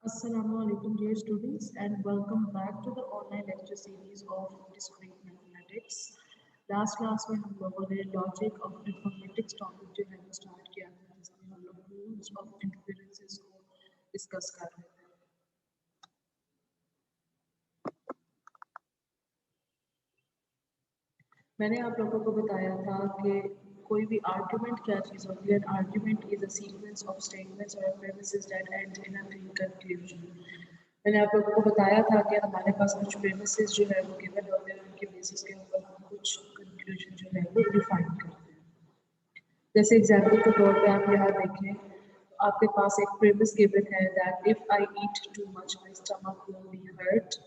Assalamu alaikum dear students and welcome back to the online lecture series of discrete mathematics. Last class में हम लोगों ने logic of informatics topic जो है वो स्टार्ट किया था जिसमें हम लोग रूल्स ऑफ इंफरेंसेस को डिस्कस कर रहे थे। मैंने आप लोगों को बताया था कि कोई भी आर्ग्यूमेंट क्या चीज़ होती है। Argument is a sequence of statements और premises that end in a conclusion. मैंने आप लोगों को बताया था कि हमारे पास कुछ प्रेमिसेस जो है वो गिवन होते हैं, उनके बेसिस के ऊपर हम कुछ कंक्लूजन जो है वो डिफाइन करते हैं। जैसे एग्जाम्पल के तौर पे आप यहाँ देखें, आपके पास एक प्रेमिस गिवन है that if I eat too much my stomach will be hurt.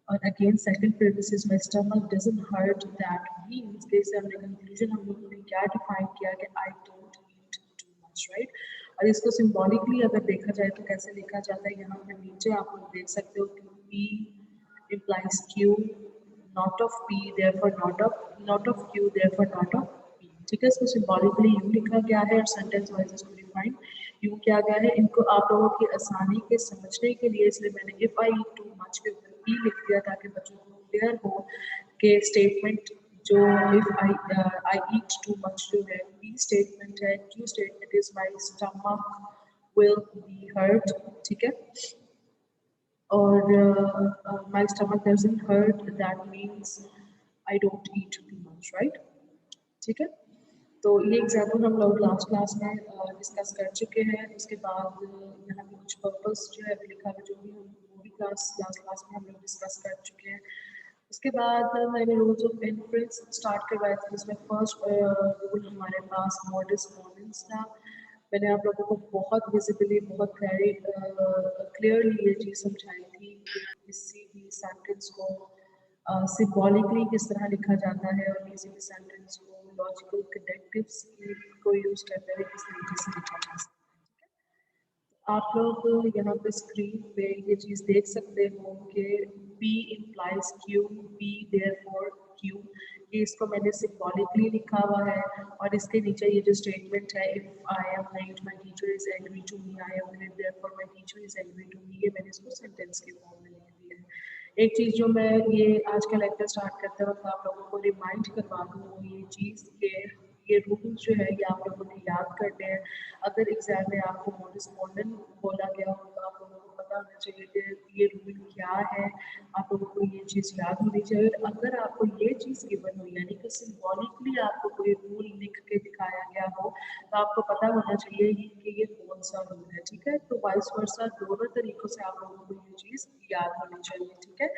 और again second premise is my stomach doesn't hurt. That means कि इससे हमने कंक्लूजन हम लोगों ने क्या डिफाइन किया कि आई don't eat too much, right. और इसको सिंबॉलिकली अगर देखा जाए तो कैसे लिखा जाता है, यहाँ पे नीचे आप लोग देख सकते हो कि P implies Q, not of P therefore not of Q therefore not of P। ठीक है, इसको सिंबॉलिकली यूँ लिखा गया है और सेंटेंस वाइज इसको डिफाइन यूँ किया गया है। इनको आप लोगों की आसानी के समझने के लिए इसलिए मैंने if I eat too much के ऊपर P लिख दिया ताकि बच्चों को क्लियर हो कि स्टेटमेंट जो if I eat too much जो है P स्टेटमेंट है, Q statement is my stomach will be hurt. ठीक है, और my stomach doesn't hurt that means I don't eat too much, right. ठीक है, तो ये एग्जाम्पल हम लोग लास्ट क्लास में डिस्कस कर चुके हैं। उसके बाद यहाँ पे कुछ पर्पस जो है लिखा है, जो भी हम वो भी लास्ट क्लास में हम लोग डिस्कस कर चुके हैं। उसके बाद मैंने रूल्स ऑफ इन्फ्रेंस स्टार्ट करवाया था, जिसमें फर्स्ट रूल हमारे पास मॉडस मोमेंट्स था। मैंने आप लोगों को बहुत विजिबली बहुत क्लियरली ये चीज़ समझाई थी कि किसी भी सेंटेंस को सिंबॉलिकली किस तरह लिखा जाता है और किसी भी सेंटेंस को लॉजिकल कंडक्टिव्स को यूज़ करते हुए किस तरीके से लिखा जा सकता है। आप लोग यहाँ पे स्क्रीन पे ये चीज़ देख सकते हो कि P implies Q, P therefore Q। ये इसको मैंने सिंबॉलिकली लिखा हुआ है और इसके नीचे ये जो स्टेटमेंट है if I am late my teacher is agree to me, I am late therefore my teacher is agree to me, ये मैंने इसको सेंटेंस के फॉर्म में लिख दिया है। एक चीज़ जो मैं ये आज का लेक्चर स्टार्ट करते वक्त आप लोगों को रिमाइंड करवा दूँ वो ये चीज़ के ये रूल्स जो है ये आप लोगों ने याद करने हैं। अगर एग्जाम में आपको मॉडस मॉडर्न बोला गया हो तो आप लोगों को पता होना चाहिए कि ये रूल क्या है, आप लोगों को ये चीज़ याद होनी चाहिए। अगर आपको ये चीज़ गिवन हो यानी कि सिंबॉलिकली आपको कोई रूल लिख के दिखाया गया हो तो आपको पता होना चाहिए कि ये कौन सा रूल है। ठीक है, तो वाइस वर्सा दोनों तरीकों से आप लोगों को ये चीज़ याद होनी चाहिए। ठीक है,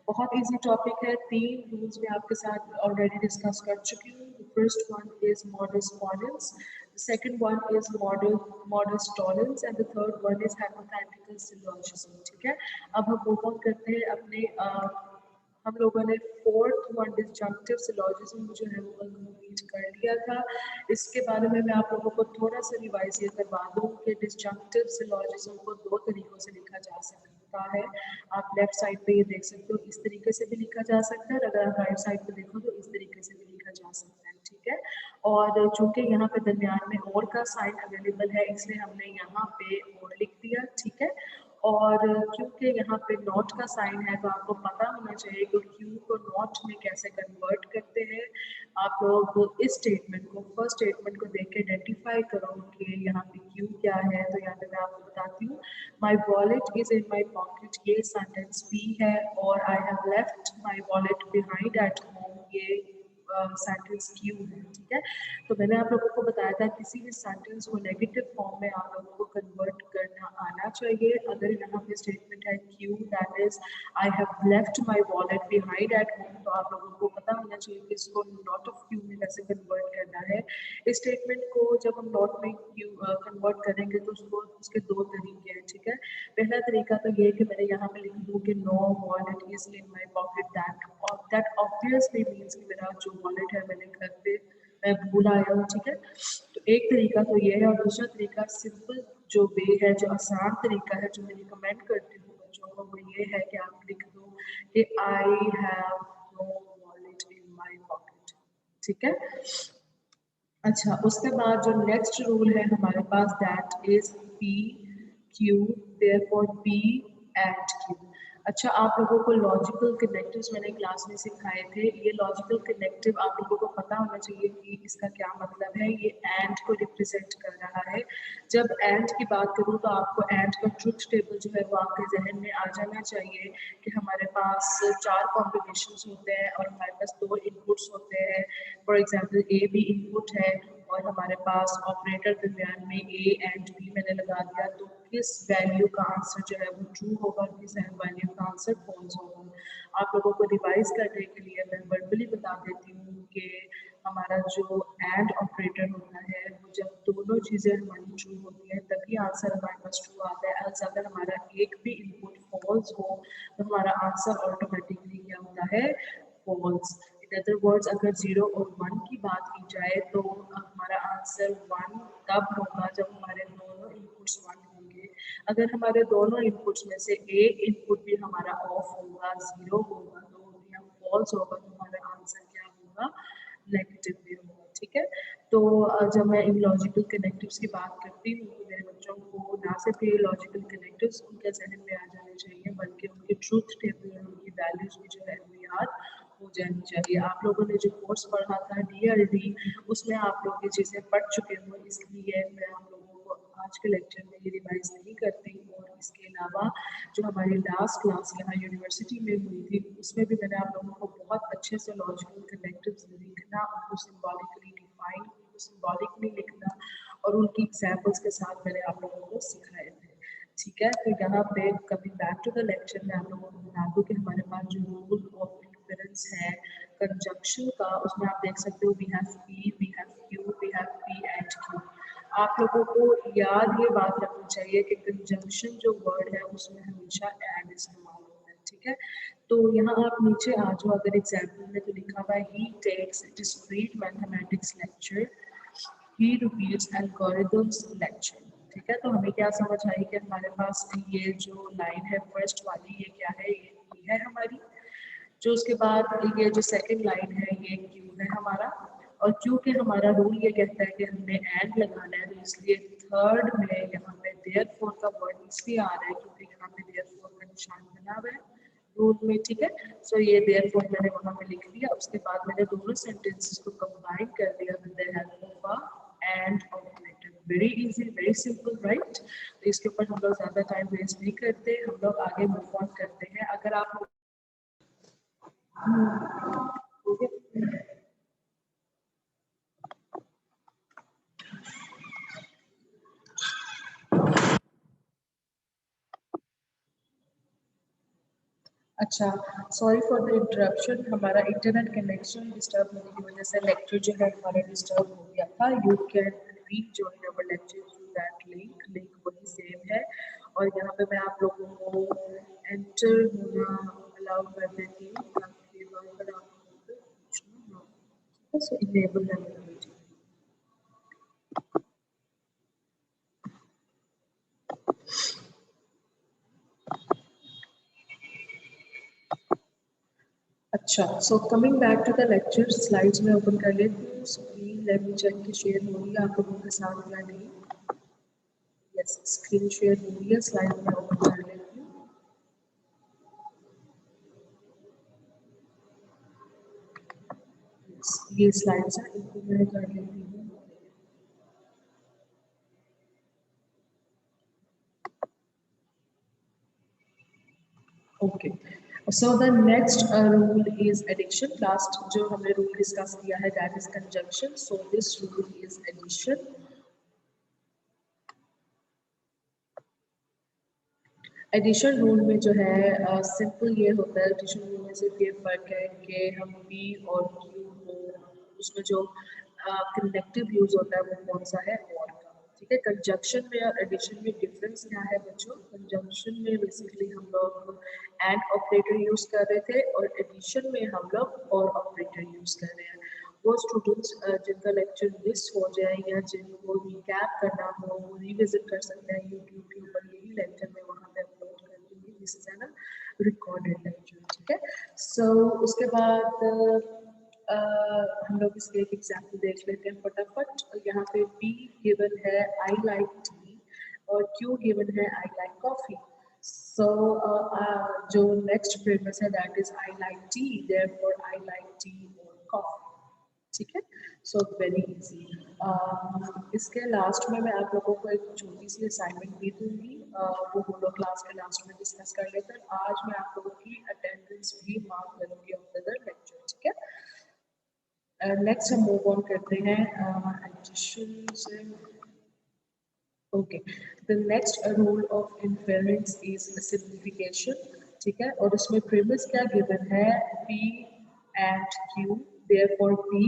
बहुत इजी टॉपिक है, 3 रूल्स मैं आपके साथ ऑलरेडी डिस्कस कर चुकी हूँ। The first one is modus ponens, the second one is modus tollens and the third one is hypothetical syllogism। ठीक है, अब हम मूव ऑन करते हैं अपने हम लोगों ने फोर्थ वन डिसजंक्टिव सिलॉजिज्म जो है वो कंप्लीट कर लिया था। इसके बारे में मैं आप लोगों को थोड़ा सा रिवाइज ये करवा दूँ कि डिसजंक्टिव सिलॉजिज्म को दो तरीकों से लिखा जा सकता है। आप लेफ्ट साइड पे ये देख सकते हो, इस तरीके से भी लिखा जा सकता है और अगर आप राइट साइड पे देखो तो इस तरीके से भी लिखा जा सकता है। ठीक है, और चूंकि यहाँ पे दरमियान में और का साइन अवेलेबल है इसलिए हमने यहाँ पे और लिख दिया। ठीक है, और क्योंकि यहाँ पे नॉट का साइन है तो आपको पता होना चाहिए कि क्यू को नॉट में कैसे कन्वर्ट करते हैं। आप लोग इस स्टेटमेंट को फर्स्ट स्टेटमेंट को देख के आइडेंटिफाई करो कि यहाँ पे क्यू क्या है। तो यहाँ पे मैं आपको बताती हूँ, my wallet is in my pocket, ये सेंटेंस पी है, और I have left my wallet behind at home, ये सेंटेंस क्यू है। ठीक है, तो मैंने आप लोगों को बताया था किसी भी सेंटेंस को नेगेटिव फॉर्म में आप लोगों को कन्वर्ट करना आना चाहिए। अगर यहाँ पे स्टेटमेंट है Q that is I have left my wallet behind at home, तो आप लोगों को पता होना चाहिए कि इसको नॉट ऑफ क्यू में कैसे कन्वर्ट करना है। इस स्टेटमेंट को जब हम नॉट में क्यू कन्वर्ट करेंगे तो उसको उसके दो तरीके हैं। ठीक है, पहला तरीका तो ये है कि मैंने यहाँ पे लिख दूँ कि no wallet is in my pocket, that obviously means कि मेरा जो वॉलेट है मैंने घर पे मैं भूल आया हूँ। ठीक है, तो एक तरीका तो ये है और दूसरा तरीका सिंपल जो वे है, जो आसान तरीका है, जो मैं रिकमेंड करती हूँ बच्चों को, वो ये है कि आप लिख दो कि I have no wallet in my pocket. ठीक है, अच्छा उसके बाद जो नेक्स्ट रूल है हमारे पास that is P Q therefore P and Q। अच्छा, आप लोगों को लॉजिकल कनेक्टिव्स मैंने क्लास में सिखाए थे। ये लॉजिकल कनेक्टिव आप लोगों को पता होना चाहिए कि इसका क्या मतलब है। ये एंड को रिप्रेजेंट कर रहा है। जब एंड की बात करूँ तो आपको एंड का ट्रुथ टेबल जो है वो आपके जहन में आ जाना चाहिए कि हमारे पास 4 कॉम्बिनेशंस होते हैं और हमारे पास 2 इनपुट्स होते हैं। For example A B input है और हमारे पास ऑपरेटर दरमियान में ए एंड बी मैंने लगा दिया, तो किस वैल्यू का आंसर जो है वो ट्रू होगा और किस वैल्यू का आंसर फॉल्स होगा। आप लोगों को रिवाइज करने के लिए मैं वर्बली बता देती हूँ कि हमारा जो एंड ऑपरेटर होता है वो जब दोनों चीज़ें हमारी ट्रू होती हैं तभी आंसर हमारे पास ट्रू आता है। एल्स अगर हमारा एक भी इनपुट फॉल्स हो तो हमारा आंसर ऑटोमेटिकली क्या होता है, फॉल्स। इन अदर वर्ड्स, अगर 0 और 1 की बात की जाए तो हमारा आंसर 1 तब होगा जब हमारे दोनों इनपुट्स 1 होंगे। अगर हमारे दोनों इनपुट्स में से एक इनपुट भी हमारा ऑफ होगा, 0 होगा तो या फॉल्स होगा तो हमारा आंसर क्या होगा, नेगेटिव में होगा। ठीक है, तो जब मैं इन लॉजिकल कनेक्टिव्स की बात करती हूँ तो मेरे बच्चों को ना सिर्फ ये लॉजिकल कनेक्टिव्स उनके जहन में आ जाने चाहिए बल्कि उनके ट्रूथ टेबल और उनकी वैल्यूज भी जो है वो याद हो जानी चाहिए। आप लोगों ने जो कोर्स पढ़ा था DRD, उसमें आप लोग ये चीज़ें पढ़ चुके हो, इसलिए मैं आप लोगों को आज के लेक्चर में ये रिवाइज नहीं करती। और इसके अलावा जो हमारी लास्ट क्लास यहाँ यूनिवर्सिटी में हुई थी उसमें भी मैंने आप लोगों को बहुत अच्छे से लॉजिकल कनेक्टिव्स लिखना, उनको सिम्बॉलिकली डिफाइन, उनको सिम्बॉलिकली लिखना और उनकी एग्जाम्पल्स के साथ मैंने आप लोगों को सिखाए थे। ठीक है, तो यहाँ पे coming back to the lecture में आप लोगों को बता दूँ कि हमारे पास जो रूल ऑफ इन्फेरेंस है कंजंक्शन का, उसमें आप देख सकते हो we have P, we have Q, we have P and Q. आप लोगों को याद ये बात रखनी चाहिए कि कंजंक्शन जो वर्ड है उसमें हमेशा एंड इस्तेमाल होता है। ठीक है, तो यहाँ आप नीचे आ जाओ, अगर एग्जाम्पल में तो लिखा हुआ है ही टेक्स डिस्क्रीट मैथमेटिक्स लेक्चर, ही रिपीट्स एल्गोरिथम्स लेक्चर। ठीक है, तो हमें क्या समझ आई कि हमारे पास ये जो लाइन है फर्स्ट वाली, ये क्या है, ये है हमारी। जो उसके बाद ये जो सेकंड लाइन है ये क्यू है हमारा, और क्यू के हमारा रूल ये कहता है कि हमने एंड लगाना है, तो इसलिए थर्ड में यहाँ पे देयरफॉर का वर्ड इसलिए आ रहा है क्योंकि यहाँ पे देयरफॉर का निशान बना हुआ है रूल में। ठीक है, सो ये देयरफॉर मैंने वहाँ पे लिख दिया। उसके बाद मैंने दोनों सेंटेंसेस को कंबाइन कर दिया with the help of a and operator. Very easy, very simple, right. तो इसके ऊपर हम लोग ज्यादा टाइम वेस्ट नहीं करते, हम लोग आगे मूव ऑन करते हैं। अगर आप अच्छा, सॉरी फॉर द इंटरप्शन, हमारा इंटरनेट कनेक्शन डिस्टर्ब होने की वजह से लेक्चर जो है हमारा डिस्टर्ब हो गया था। You can rejoin our lecture through that link, link वही सेम है। और यहाँ पे मैं आप लोगों को एंटर होना अलाउ कर देती हूँ ताकि वहाँ पर आप लोगों को पूछना हो। सो इनेबल है मेरा मीटिंग। अच्छा, so coming back to the lecture, slides में ओपन कर लेती हूँ स्क्रीन। लेट मी चेक कि शेयर हो रही है आप लोगों के साथ या नहीं। यस, स्क्रीन शेयर हो रही है, स्लाइड में ओपन कर लेती हूँ। ये स्लाइड्स हैं, इनको मैं कर लेती हूँ। Okay, so the next rule is addition. Last जो हमने रूल डिस्कस किया है that is conjunction, so this rule is addition. Addition rule में जो है सिंपल ये होता है, एडिशन रूल में सिर्फ ये फर्क है कि हम पी और क्यू को उसमें जो कनेक्टिव यूज होता है वो कौन सा है, और का। ठीक है, कंजंक्शन में और एडिशन में डिफरेंस क्या है बच्चों? कंजंक्शन में बेसिकली हम लोग एंड ऑपरेटर यूज कर रहे थे और एडिशन में हम लोग और ऑपरेटर यूज कर रहे हैं। वो स्टूडेंट्स जिनका लेक्चर मिस हो जाए या जिनको रिकैप करना हो वो रिविजिट कर सकते हैं यूट्यूब के ऊपर, यही लेक्चर में वहाँ पे अपलोड कर दूँगी। This is an recorded lecture. ठीक है, सो उसके बाद हम लोग इसके एक एग्जाम्पल देख लेते हैं फटाफट। यहाँ पे बी गिवन है आई लाइक टी, और Q गिवन है I like coffee. So जो next premise है that is I like tea, therefore I like tea or coffee. ठीक है, सो वेरी इजी। इसके लास्ट में मैं आप लोगों को एक छोटी सी असाइनमेंट भी दूंगी, वो हम लोग क्लास के लास्ट में डिस्कस कर लेते हैं। आज मैं आप लोगों की अटेंडेंस भी मार्क करूंगी ऑफ द लेक्चर, ठीक है। नेक्स्ट हम मूव ऑन करते हैं एडिशन से। Okay, the next rule of inference is simplification, ठीक है। और उसमें प्रीमिस क्या गिवन है, P and Q therefore P,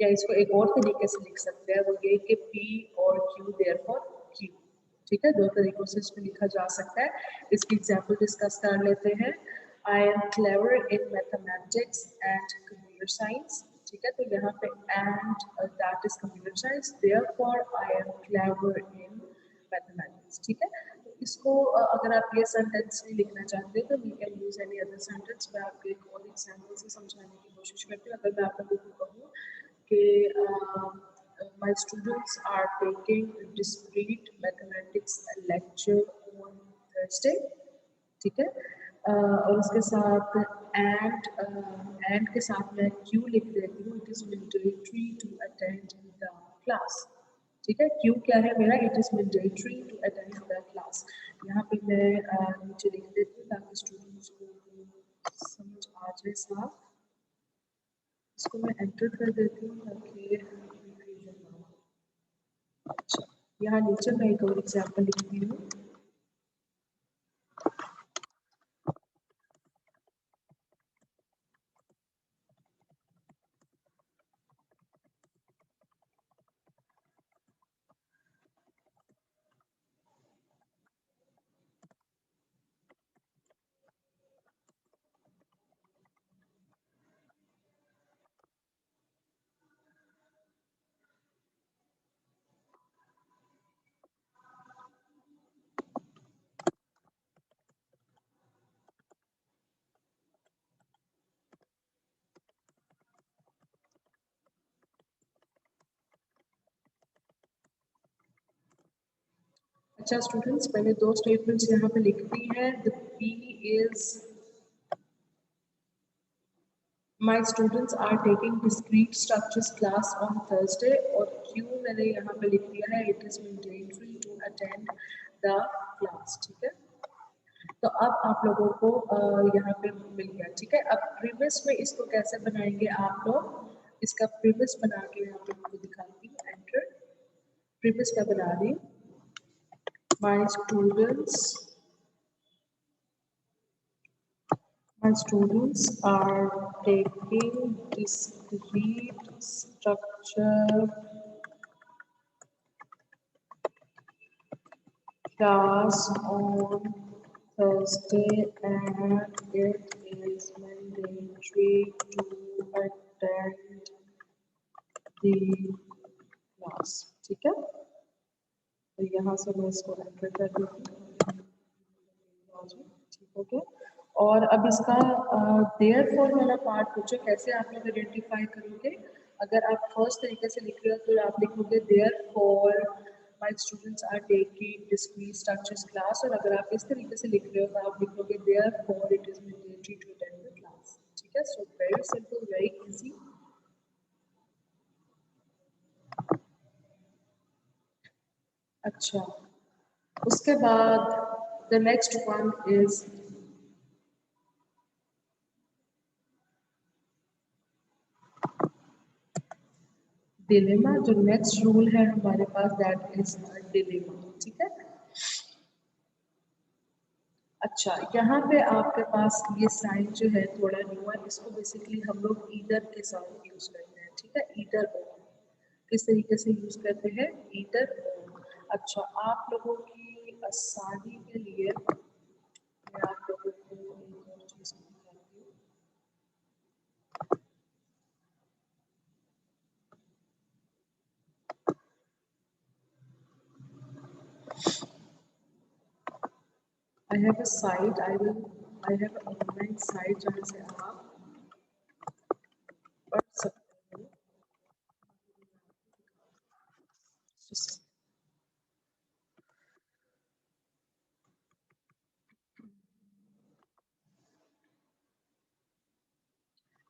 या इसको एक और तरीके से लिख सकते हैं, वो ये कि P और Q देयरफॉर Q, ठीक है। दो तरीकों से इसको लिखा जा सकता है। इसकी एग्जाम्पल डिस्कस कर लेते हैं। I am clever in mathematics and computer science, ठीक है। तो यहाँ पे and that is computer science, therefore I am clever in mathematics, ठीक है। तो इसको अगर आप ये सेंटेंस नहीं लिखना चाहते तो we can use any other sentence. मैं आपको एक और एग्जाम्पल से समझाने की कोशिश करती हूँ। अगर मैं आप लोगों को कहूँ कि my students are taking discrete mathematics lecture on Thursday, ठीक है। और उसके साथ एंड के साथ मैं क्यों लिख देती हूँ, it is mandatory to attend the class, ठीक है। क्यों क्या है मेरा, it is mandatory to attend the class. यहाँ पे मैं नीचे लिख देती हूँ ताकि स्टूडेंट्स को समझ आ जाए साफ। इसको मैं एंटर कर देती हूँ ताकि confusion ना हो। अच्छा, यहाँ नीचे मैं एक और एग्जाम्पल लिखती हूँ। अच्छा स्टूडेंट्स, मैंने दो स्टेटमेंट्स यहाँ पे लिख दी है। The P is my students are taking discrete structures class on Thursday, और Q मैंने यहाँ पे लिख दिया है it is mandatory to attend the class, ठीक है। तो अब आप लोगों को यहाँ पे मिल गया, ठीक है। अब प्रीवियस में इसको कैसे बनाएंगे आप लोग, इसका प्रीवियस बना के यहाँ पे आपको दिखाती हूँ। एंटर, प्रीवियस क्या बना रही हूँ, my students are taking discrete structure class on Thursday and it is mandatory to attend the class, ठीक है। तो यहाँ से मैं इसको एंटर कर देती हूँ, ठीक हो गया। और अब इसका देयरफॉर वाला पार्ट पूछो कैसे आप लोग आइडेंटिफाई करोगे। अगर आप फर्स्ट तरीके से लिख रहे हो तो आप लिखोगे therefore my students are taking discrete structures class, और अगर आप इस तरीके से लिख रहे हो तो आप लिखोगे therefore it is mandatory to attend the class, ठीक है। So very simple, very easy. अच्छा, उसके बाद the next one is dilemma. जो नेक्स्ट रूल है हमारे पास दैट इज डिलेमा, ठीक है। अच्छा, यहाँ पे आपके पास ये साइन जो है थोड़ा न्यू है, इसको बेसिकली हम लोग ईदर के साथ यूज करते हैं, ठीक है। ईदर और किस तरीके से यूज करते हैं, ईदर और। अच्छा, आप लोगों की आसानी के लिए मैं आप लोगों को एक और चीज दिखाती हूँ। I have a site, I have an online site जहाँ से आप पढ़ सकते हो।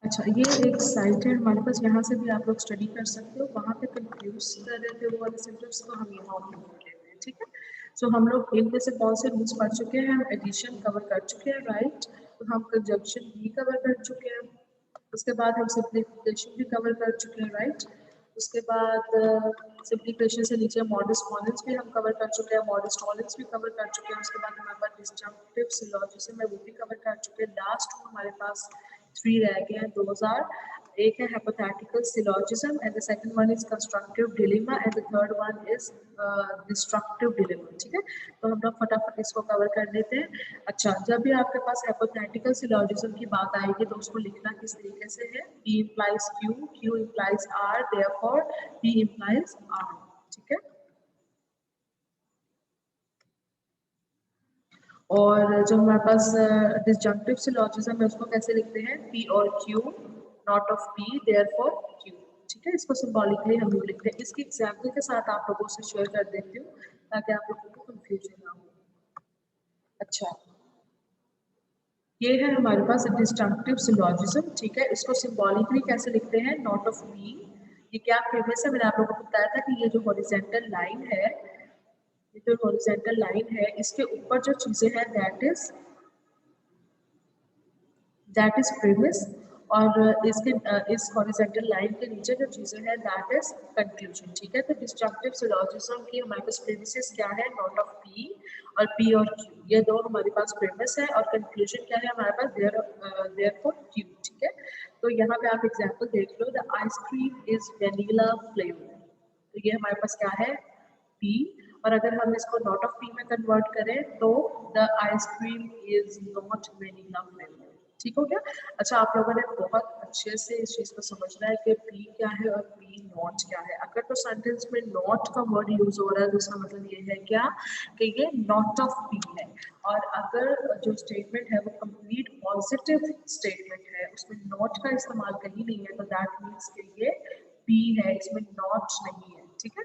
अच्छा, ये एक साइट है हमारे पास, यहाँ से भी आप लोग स्टडी कर सकते हो। वहाँ पे कंफ्यूज कर रहे थे वो वाले सिम्टम्स को हम यहाँ उपयोग कर लेते हैं, ठीक है। सो हम लोग इनमें से कौन से रूल्स पढ़ चुके हैं? हम एडिशन कवर कर चुके हैं, राइट। तो हम कंजंक्शन भी कवर कर चुके हैं। उसके बाद हम सिंप्लीफिकेशन भी कवर कर चुके हैं, राइट। उसके बाद सिंप्लीफिकेशन से नीचे मॉडस टॉलेंस भी हम कवर कर चुके हैं, मॉडस टॉलेंस भी कवर कर चुके हैं। उसके बाद हमारे पास डिस्जंक्टिव सिलोजिज्म है, वो भी कवर कर चुके हैं। लास्ट हमारे पास 3 रह गए हैं, 2000। एक है hypothetical syllogism and the second one is constructive dilemma and the third one is destructive dilemma, ठीक है। तो हम लोग फटाफट इसको कवर कर लेते हैं। अच्छा, जब भी आपके पास hypothetical syllogism की बात आएगी तो उसको लिखना किस तरीके से है? P implies Q, Q implies R, therefore P implies R, ठीक है। और जो हमारे पास डिसजंक्टिव सिलोजिज्म है उसको कैसे लिखते हैं? P और Q not of P therefore Q, ठीक है। इसको सिंबॉलिकली हम लोग लिखते हैं। इसकी एग्जांपल के साथ आप लोगों से शेयर कर देती हूँ ताकि आप लोगों को कंफ्यूजन ना हो। अच्छा, ये है हमारे पास डिस्जंक्टिव सिलोजिज्म, ठीक है। इसको सिंबॉलिकली कैसे लिखते हैं? Not of P। ये क्या प्रीमिस है? मैंने आप लोगों को बताया था कि ये जो हॉरिजॉन्टल लाइन है, ये जो हॉरिजॉन्टल लाइन है इसके ऊपर जो चीजें हैं दैट इज प्रीमिस, और इसके इस हॉरिजॉन्टल लाइन के नीचे जो चीजें हैं दैट इज कंक्लूजन, ठीक है। तो डिस्ट्रक्टिव सिलोजिज्म की हमारे पास प्रीमिसेस क्या है? नॉट ऑफ P और P और Q, ये दो हमारे पास प्रीमिस है। और कंक्लूजन क्या है हमारे पास? देयरफॉर Q, ठीक है। तो यहाँ पे आप एग्जांपल देख लो, the ice cream is vanilla flavour. तो ये हमारे पास क्या है? P। और अगर हम इसको नॉट ऑफ P में कन्वर्ट करें तो the ice cream is not vanilla flavour, ठीक हो गया। अच्छा, आप लोगों ने बहुत अच्छे से इस चीज को समझना है कि P क्या है और P नॉट क्या है। अगर तो सेंटेंस में नॉट का वर्ड यूज हो रहा है तो उसका मतलब ये है क्या? कि ये नॉट ऑफ P है। और अगर जो स्टेटमेंट है वो कंप्लीट पॉजिटिव स्टेटमेंट है, उसमें नॉट का इस्तेमाल कहीं नहीं है, तो दैट मीन्स कि ये P है, इसमें नॉट नहीं है, ठीक है।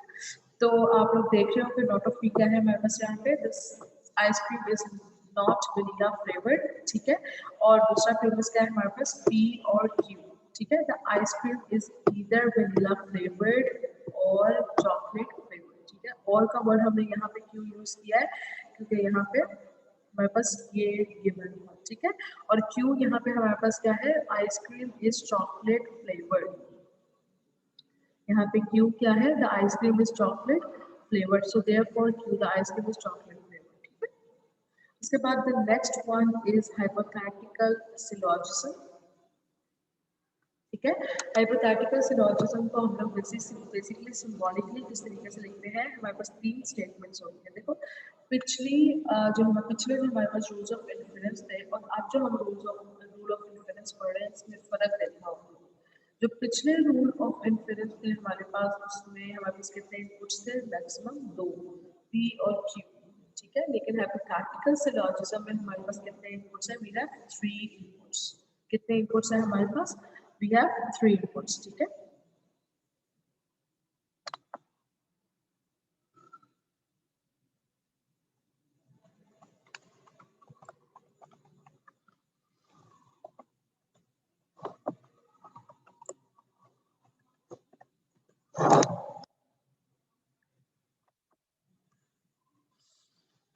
तो आप लोग देख रहे हो कि नॉट ऑफ P क्या है हमारे पास यहाँ पे? This ice cream is not vanilla flavoured, ठीक है। और दूसरा फेमस क्या है हमारे पास? P और Q, ठीक है। The ice cream is either vanilla flavoured और चॉकलेट फ्लेवर्ड, ठीक है। और का वर्ड हमने यहाँ पे क्यों यूज किया है? क्योंकि यहाँ पे हमारे पास ये गिवन है, ठीक है। और Q यहाँ पे हमारे पास क्या है? Ice cream is chocolate flavoured. यहाँ पे Q क्या है? The ice cream is chocolate flavoured, so therefore Q the ice cream is chocolate flavoured, ठीक है। उसके बाद the next one is hypothetical syllogism, ठीक है। हाइपोथेटिकल सिलोजिज्म को हम लोग बेसिकली सिंबॉलिकली किस तरीके से लिखते हैं? हमारे पास 3 स्टेटमेंट्स होते हैं। देखो, पिछले जो हमारे पास रूल्स ऑफ इन्फेरेंस थे और अब जो हम रूल ऑफ इन्फेरेंस पढ़ रहे हैं इसमें फर्क देखा होगा। जो पिछले रूल ऑफ इन्फेरेंस थे हमारे पास, उसमें हमारे पास कितने इनपुट्स थे? मैक्सिमम 2, P और Q, ठीक है। लेकिन हाइपोथेटिकल सिलोजिज्म में हमारे पास कितने इनपुट्स हैं? We have 3 inputs. कितने इनपुट्स हैं हमारे पास? वी हैव 3 इनपुट्स, ठीक है।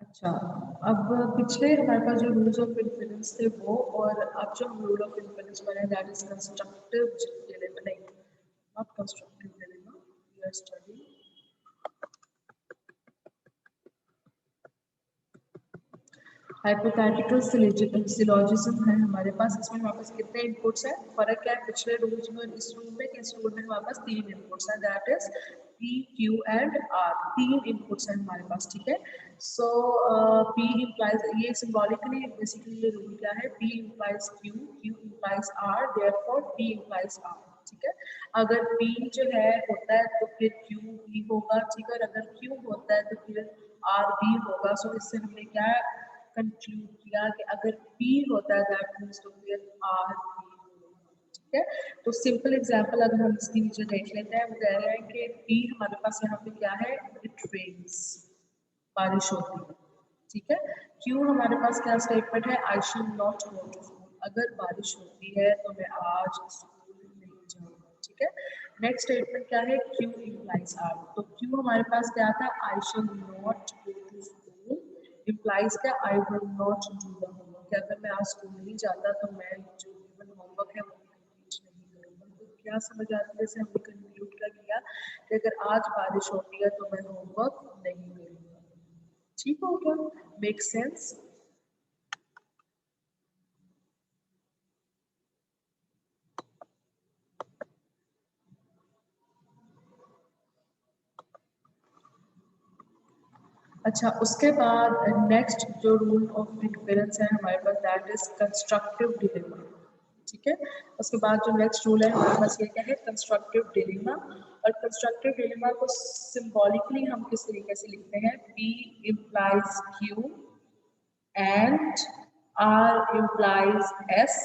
अच्छा, अब पिछले हमारे पास जो रूल्स ऑफ इन्फेरेंस थे वो, और अब जो हम रूल ऑफ इन्फेरेंस पढ़े दैट इज कंस्ट्रक्टिव डिलेमा, नहीं not constructive dilemma, we are studying hypothetical syllogism है हमारे पास। इसमें हमारे पास कितने इनपुट्स हैं? फर्क क्या है पिछले रूल्स में इस रूल में? इस रूल में हमारे पास 3 इनपुट्स हैं, that is P, Q and R। 3 inputs हैं हमारे पास, ठीक है। सो P implies, ये सिंबॉलिकली बेसिकली ये रूल क्या है? P implies Q, Q implies R, therefore P implies R, ठीक है। अगर P जो है होता है तो फिर Q भी होगा, ठीक है। और अगर Q होता है तो फिर R भी होगा। सो इससे हमने क्या कंक्लूड किया कि अगर P होता है दैट मीन्स तो फिर R भी होगा, ठीक है। तो सिंपल एग्जांपल अगर हम इसके नीचे देख लेते हैं, वो कह रहे हैं कि P हमारे पास यहाँ पे क्या है? इट रेन्स, बारिश होती है, ठीक है। Q हमारे पास क्या स्टेटमेंट है? I should not go to school, अगर बारिश होती है तो मैं आज स्कूल नहीं जाऊंगा, ठीक है। नेक्स्ट स्टेटमेंट क्या है, क्यू इम्प्लाइज आर, तो क्यू हमारे पास क्या था, I should not go to school, implies क्या, I will not do the homework, क्या अगर मैं आज स्कूल नहीं जाता तो मैं जो गिवन होमवर्क है वो कंप्लीट नहीं करूंगा। तो क्या समझ आती है, जैसे हमने कंक्लूड कर लिया कि अगर आज बारिश होती है तो मैं होमवर्क नहीं करूंगा, ठीक हो गया, मेक सेंस। अच्छा, उसके बाद नेक्स्ट जो रूल ऑफ इंफेरेंस है हमारे पास, दैट इज कंस्ट्रक्टिव डिलेमा, ठीक है। उसके बाद जो नेक्स्ट रूल है हमारे पास ये क्या है, कंस्ट्रक्टिव डिलेमा। और कंस्ट्रक्टिव डिलेमा को सिंबॉलिकली हम किस तरीके से लिखते हैं, P implies Q and R implies S।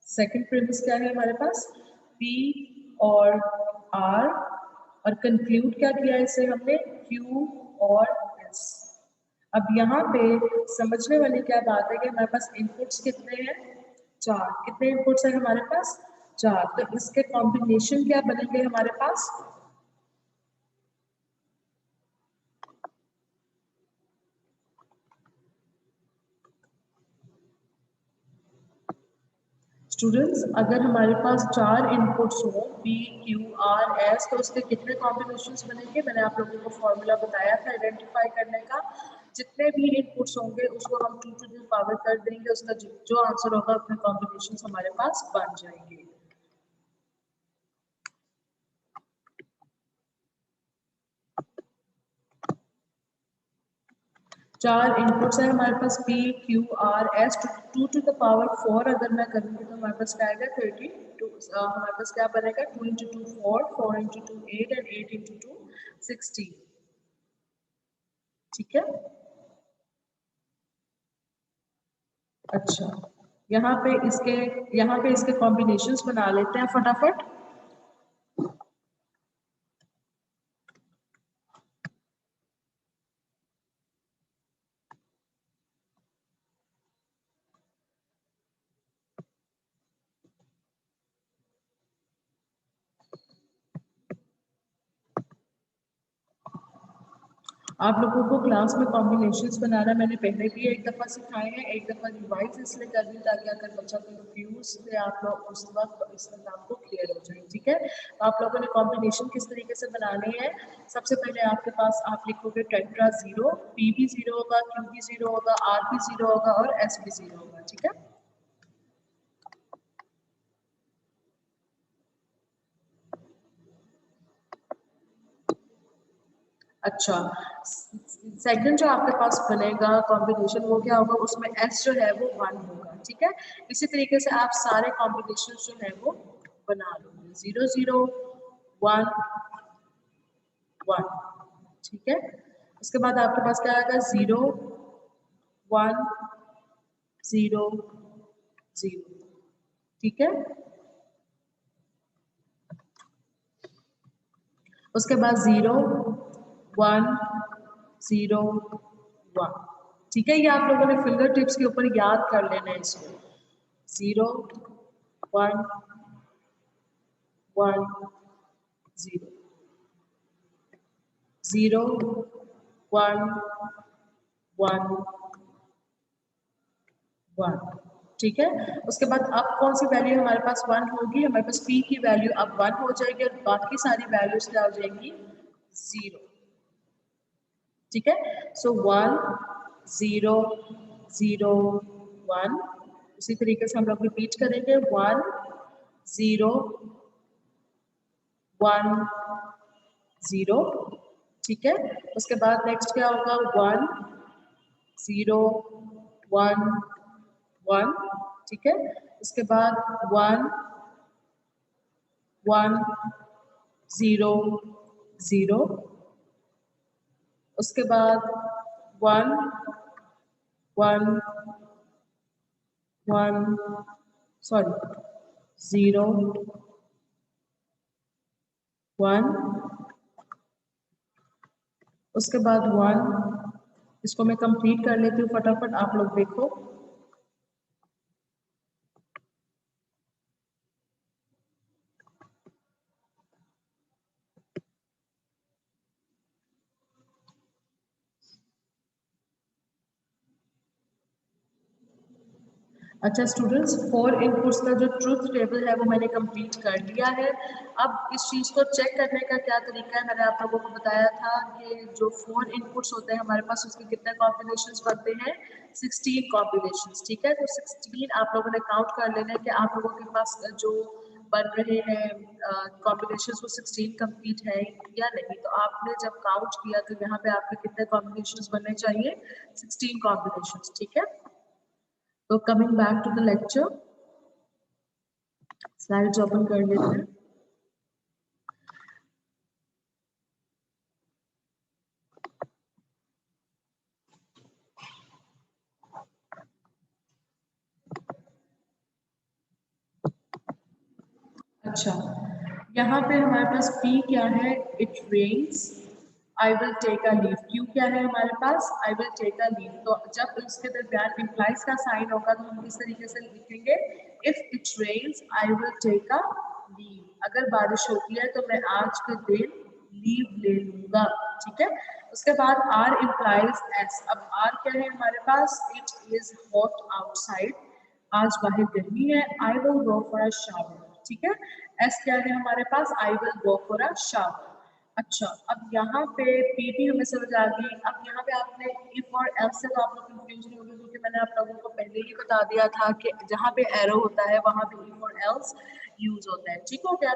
Second premise क्या है हमारे पास, P और R, और कंक्लूड क्या किया इसे हमने, Q और S। अब यहाँ पे समझने वाली क्या बात है कि हमारे पास इनपुट्स कितने हैं, चार, कितने इनपुट्स हैं हमारे पास, चार, तो इसके कॉम्बिनेशन क्या बनेंगे हमारे पास, स्टूडेंट्स अगर हमारे पास चार इनपुट्स हो P Q R S, तो उसके कितने कॉम्बिनेशंस बनेंगे, मैंने आप लोगों को फॉर्मूला बताया था आइडेंटिफाई करने का, जितने भी इनपुट्स होंगे उसको हम 2 to the पावर कर देंगे, उसका जो आंसर होगा अपने कॉम्बिनेशंस हमारे पास बन जाएंगे। चार इनपुट्स है हमारे पास P Q R S, 2 to the power 4 अगर मैं करूँगी तो हमारे पास क्या आएगा 32, हमारे पास क्या बनेगा 2 into 2 4, 4 into 2 8 and 8 into 2 16, ठीक है। अच्छा, यहाँ पे इसके कॉम्बिनेशंस बना लेते हैं फटाफट। आप लोगों को क्लास में कॉम्बिनेशंस बनाना मैंने पहले भी एक दफ़ा सिखाए हैं, एक दफ़ा रिवाइज इसलिए कर दी ताकि अगर बच्चा कंफ्यूज है आप लोग उस वक्त इस वक्त आपको क्लियर हो जाए, ठीक है। तो आप लोगों ने कॉम्बिनेशन किस तरीके से बनाने हैं, सबसे पहले आपके पास आप लिखोगे टेट्रा 0, P भी 0 होगा, Q भी 0 होगा, R भी 0 होगा और S भी 0 होगा, ठीक है। अच्छा, सेकंड जो आपके पास बनेगा कॉम्बिनेशन वो क्या होगा, उसमें S जो है वो 1 होगा, ठीक है। इसी तरीके से आप सारे कॉम्बिनेशन जो है वो बना लोगे, 0 0 1 1, ठीक है। उसके बाद आपके पास क्या आएगा, 0 1 0 0, ठीक है। उसके बाद 0 1 0 1, ठीक है। ये आप लोगों ने फिंगर टिप्स के ऊपर याद कर लेना है इसको, 0 1 1 0 0 1 1 1, ठीक है। उसके बाद अब कौन सी वैल्यू हमारे पास 1 होगी, हमारे पास P की वैल्यू अब 1 हो जाएगी और बाकी सारी वैल्यूज क्या हो जाएंगी, 0, ठीक है। सो 1 0 0 1, उसी तरीके से हम लोग रिपीट करेंगे, 1 0 1 0, ठीक है। उसके बाद नेक्स्ट क्या होगा, 1 0 1 1, ठीक है। उसके बाद 1 1 0 0, उसके बाद 1 1 1 सॉरी 0 1, उसके बाद 1, इसको मैं कंप्लीट कर लेती हूँ फटाफट, आप लोग देखो, अच्छा स्टूडेंट्स, 4 इनपुट्स का जो ट्रुथ टेबल है वो मैंने कंप्लीट कर लिया है। अब इस चीज़ को चेक करने का क्या तरीका है, मैंने आप लोगों को बताया था कि जो 4 इनपुट्स होते हैं हमारे पास, उसके कितने कॉम्बिनेशंस बनते हैं, 16 कॉम्बिनेशंस। ठीक है, तो 16 आप लोगों ने काउंट कर लेना है कि आप लोगों के पास जो बन रहे हैं कॉम्बिनेशंस वो 16 कंप्लीट है या नहीं। तो आपने जब काउंट किया तो यहाँ पे आपके कितने कॉम्बिनेशंस बनने चाहिए, 16 कॉम्बिनेशंस। ठीक है, तो coming back to the lecture, slides open कर लेते हैं। अच्छा, यहाँ पे हमारे पास P क्या है, it rains, I will take a leave. Q क्या है हमारे पास, I will take a leave. तो जब इसके दरमियान इम्प्लाइज का साइन होगा तो हम किस तरीके से लिखेंगे, if it rains I will take a leave. अगर बारिश होती है तो मैं आज के दिन लीव ले लूंगा। ठीक है, उसके बाद R इम्प्लाइज S। अब R क्या है हमारे पास, इट इज हॉट आउटसाइड, आज बाहर गर्मी है, I will go for a shower. ठीक है, एस क्या है हमारे पास, I will go for a shower. अच्छा, अब यहाँ पे पी भी हमें समझ आ गई। अब यहाँ पे आपने इफ और एल्स से तो आप लोग कंफ्यूज नहीं होंगे, क्योंकि मैंने आप लोगों को पहले ही बता दिया था कि जहाँ पे एरो होता है वहाँ पे इफ और एल्स यूज होता है। ठीक हो गया,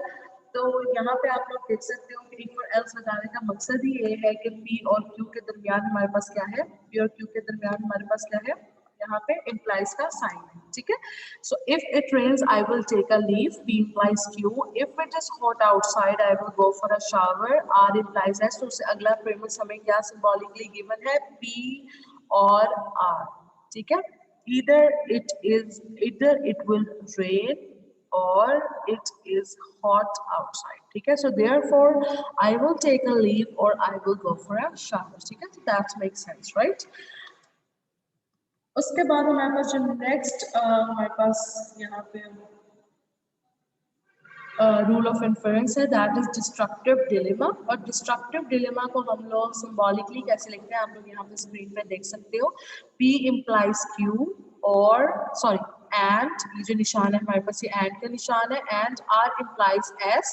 तो यहाँ पे आप लोग देख सकते हो कि इफ और एल्स बताने का मकसद ही ये है कि पी और क्यू के दरमियान हमारे पास क्या है, पी और क्यू के दरमियान हमारे पास क्या है, यहाँ पे implies का साइन है। ठीक है, so if it rains I will take a leave, P implies Q, if it is hot outside I will go for a shower, R implies S। तो उससे अगला प्रीमिस हमें क्या सिंबॉलिकली गिवन है, P और R। ठीक है, either it will rain or it is hot outside। ठीक है, so therefore I will take a leave or I will go for a shower। ठीक है, so that makes sense, right? उसके बाद हमारे पास जो नेक्स्ट हमारे पास यहाँ पे रूल ऑफ इन्फरेंस है, दैट इज डिस्ट्रक्टिव डिलेमा। और डिस्ट्रक्टिव डिलेमा को हम लोग सिंबॉलिकली कैसे लिखते हैं, आप लोग यहाँ पे स्क्रीन पे देख सकते हो। P implies Q और सॉरी एंड, ये जो निशान है हमारे पास ये एंड का निशान है, एंड R implies S।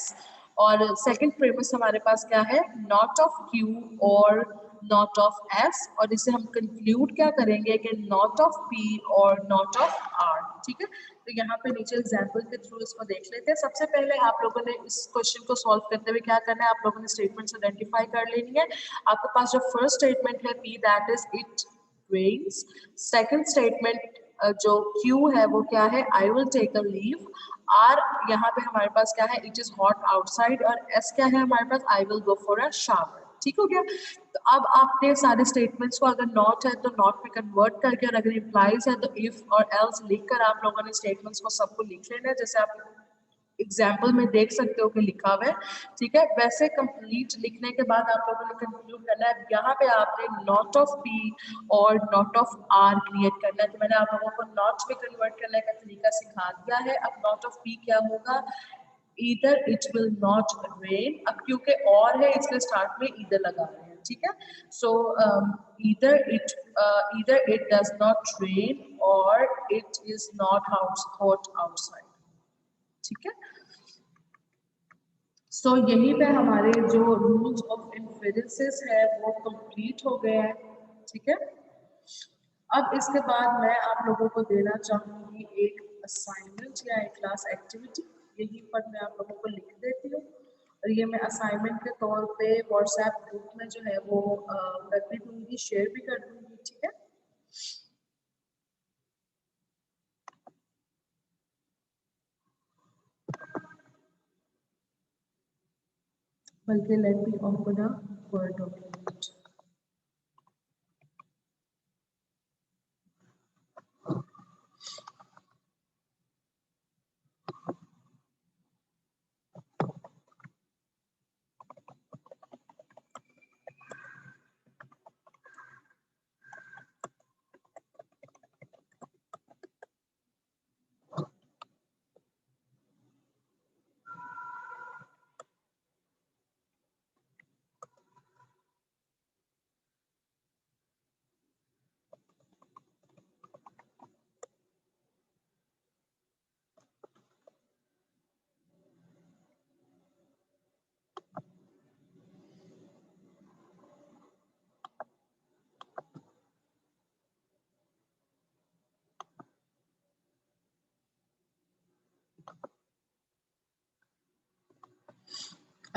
और सेकंड प्रीमिस हमारे पास क्या है, नॉट ऑफ Q और नॉट ऑफ S। और इसे हम कंक्लूड क्या करेंगे कि नॉट ऑफ P और नॉट ऑफ R। ठीक है, तो यहाँ पे नीचे एग्जाम्पल के थ्रू इसको देख लेते हैं। सबसे पहले आप लोगों ने इस क्वेश्चन को सॉल्व करते हुए क्या करना है, आप लोगों ने स्टेटमेंट्स आइडेंटिफाई कर लेनी है। आपके पास जो फर्स्ट स्टेटमेंट है P, that is it rains. Second statement जो Q है वो क्या है, I will take a leave. R यहाँ पे हमारे पास क्या है, इट इज हॉट आउटसाइड। और S क्या है हमारे पास, I will go for a shower. ठीक हो गया, तो अब आपने सारे स्टेटमेंट्स को अगर नॉट है तो नॉट में कन्वर्ट करके, और अगर इम्प्लाइज है तो इफ और एल्स लिखकर आप लोगों ने स्टेटमेंट्स को सबको लिख लेना है, जैसे आप एग्जाम्पल में देख सकते हो कि लिखा हुआ है। ठीक है, वैसे कंप्लीट लिखने के बाद आप लोगों ने कंक्लूड करना है। यहाँ पे आपने नॉट ऑफ पी और नॉट ऑफ आर क्रिएट करना है। तो मैंने आप लोगों को नॉट में कन्वर्ट करने का तरीका सिखा दिया है। अब नॉट ऑफ पी क्या होगा, either it will not rain। अब क्योंकि और है इसलिए स्टार्ट में either लगा रहे हैं। ठीक है, so either it does not rain or it is not hot outside। ठीक है, सो यहीं पे हमारे जो रूल्स ऑफ इन्फेरेंसेस है वो कंप्लीट हो गए हैं। ठीक है, अब इसके बाद मैं आप लोगों को देना चाहूँगी एक असाइनमेंट या एक क्लास एक्टिविटी। यहीं पर मैं आप लोगों को लिख देती हूँ, और ये मैं असाइनमेंट के तौर पे व्हाट्सएप ग्रुप में जो है वो कर भी दूँगी, शेयर भी कर दूँगी। ठीक है, बल्कि let me open a word document.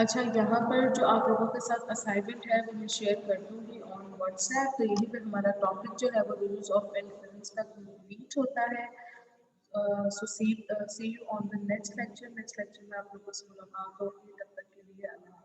अच्छा, यहाँ पर जो आप लोगों के साथ असाइनमेंट है वो मैं शेयर कर दूँगी ऑन व्हाट्सएप। तो यहीं पे हमारा टॉपिक जो है वो यूज़ ऑफ पेरिफेरल्स का कंप्लीट होता है। So see you on the next lecture. Next lecture में आप लोगों से मुलाकात होगी, तब तक के लिए अल्लाह